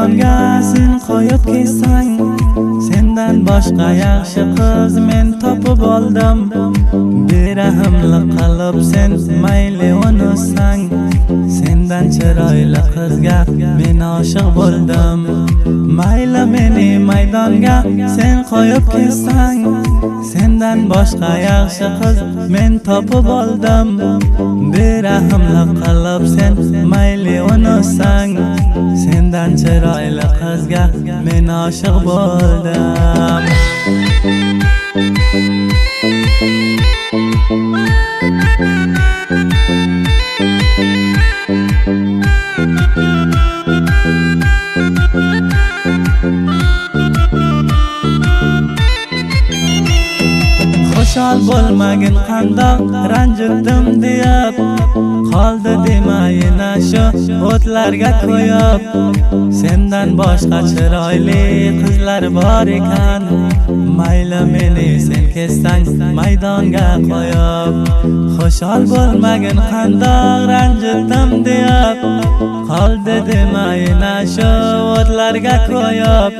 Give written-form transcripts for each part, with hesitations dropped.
maydonga sen qo'yib ketsang, sendan boshqa yaxshi qiz men topib oldim. Berahimlik qilib sen mayli unutsang, sendan chiroyli qizga men oshiq bo'ldim. Mayli meni maydonga sen qo'yib ketsang, sendan boshqa yaxshi qiz men topib oldim. Berahimlik qilib sen mayli unutsang, sendan chiroyli qizga men oshiq bo'ldim. Xo'shol bo'lmagin qandoq ranjitdim deyab, qoldi demayina shu o'tlarga qo'yib. Sendan boshqa chiroyli qizlar bor ekan, mayli meni sen kessang maydonga qo'yib. Xo'shol bo'lmagin qandoq ranjitdim deyab, qoldi demayina shu o'tlarga qo'yib.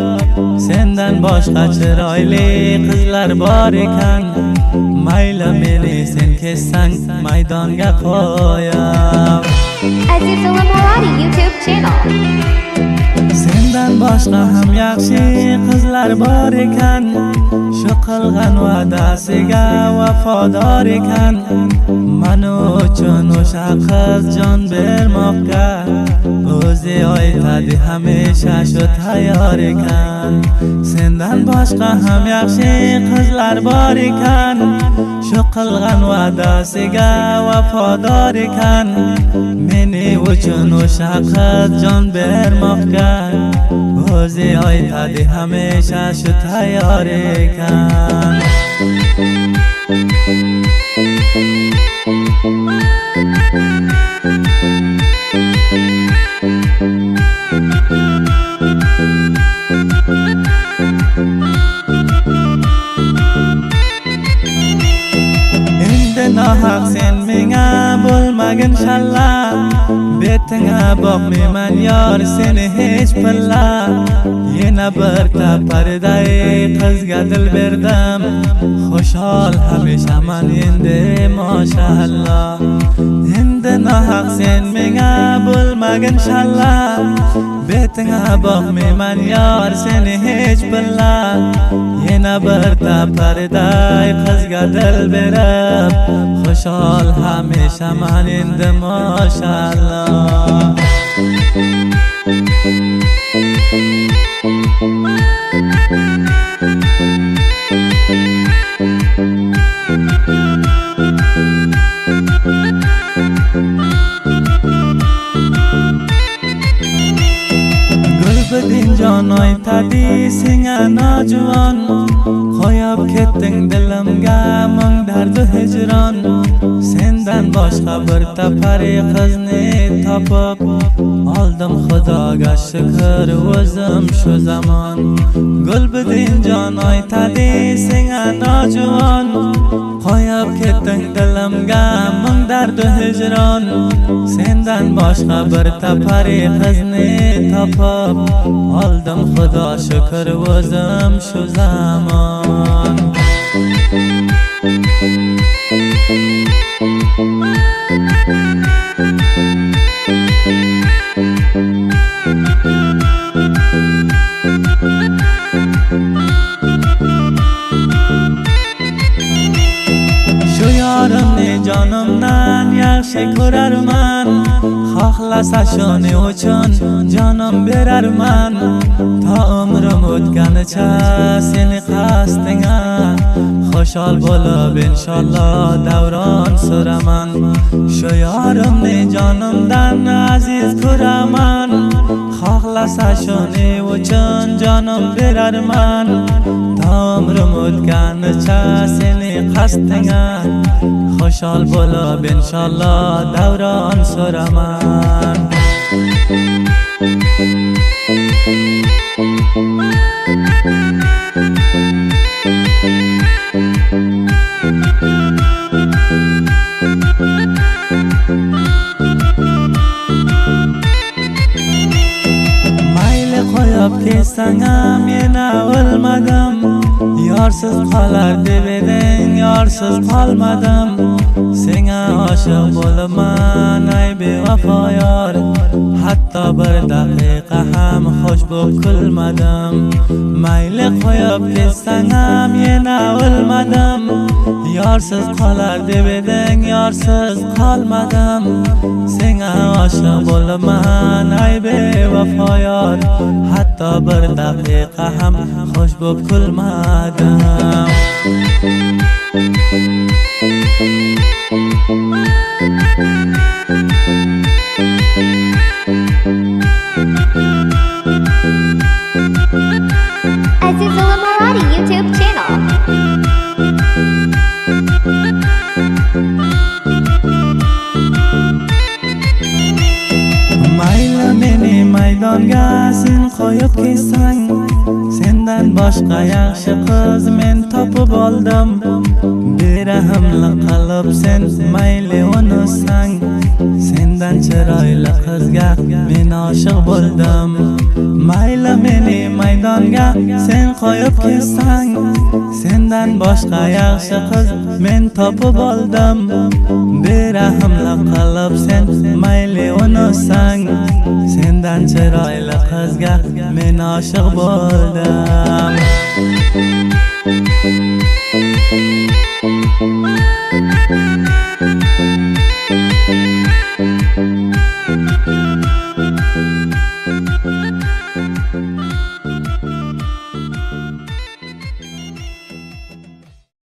Sendan boshqa chiroyli qizlar bor ekan, mayli meni sen kessang maydonga qo'yib. Aziz Lamorati YouTube channel. Sendan boshqa ham yaxshi qizlar bor ekan, shu qilgan va'dasiga vafodor ekan. Mani uchun o'sha qiz jon bermoqqa, o'zi aytadi hamisha shu tayyor ekan. Sendan boshqa ham yaxshi qizlar bor ekan, shu qilgan va'dasiga vafodor ekan. Meni uchun o'sha qiz jon bermoqqa, o'zi aytadi hamisha shu tayyor ekan. Endi nohaq sen menga bo'lmagin shalla, betinga boqmayman yor seni hech pilla. Yana bir taparday qizga dil berdim, xo'shol hamishaman endi mashallah. Endi nohaq sen menga bo'lmagin shalla, betinga boqmayman yor seni hech pilla. Yana bir taparday qizga dil berib, xo'shol hamishaman endi mashallah. Gulbidin jon aytadi senga nojuvon, qo'yib ketding dilimga ming dardu hijron. Sendan boshqa bir tapari qizni topib oldim, xudoga shukr o'zim shu zamon. Gulbidin jon aytadi senga nojuvon, qo'yib ketding dilimga ming dardu hijron. Sendan boshqa bir tapari qizni topib oldim, xudo shukr o'zim shu zamon. Shu yorimni jonimdan yaxshi ko'rarman, xohlasa shuning uchun jonim berarman. Ta umrim o'tganicha seni qasdinga, xo'shol bo'lib inshaalloh davron suraman. Shu yorimni jonimdan aziz ko'raman, xohlasa shuning uchun jonim berarman. Ta umrim o'tganicha seni qasdinga, xo'shol bo'lib inshaalloh davron suraman. ketsang ham yana o'lmadim. Yorsiz qolar deb eding, yorsiz qolmadim. Senga oshiq bo'laman ay bevafo yor. Hatto bir daqiqa ham xo'sh bo'lib kulmadim. Mayli qo'yib ketsang ham yana o'lmadim. Yorsiz qolar deb eding, yorsiz qolmadim. Senga oshiq bo'laman ay bevafo yor. Hatto bir daqiqa ham xo'sh bo'lib kulmadim. Azizullah Maradi YouTube channel. Mayli meni maydonga sen qo'yib ketsang, sendan boshqa yaxshi qiz men topib oldim. Berahimlik qilib sen mayli unusang, sendan chiroyli qizga men oshiq bo'ldim. Mayli meni maydonga sen qo'yib ketsang, sendan boshqa yaxshi qiz men topib oldim. Berahimlik qilib sen mayli unusang, sendan chiroyli qizga men oshiq bo'ldim.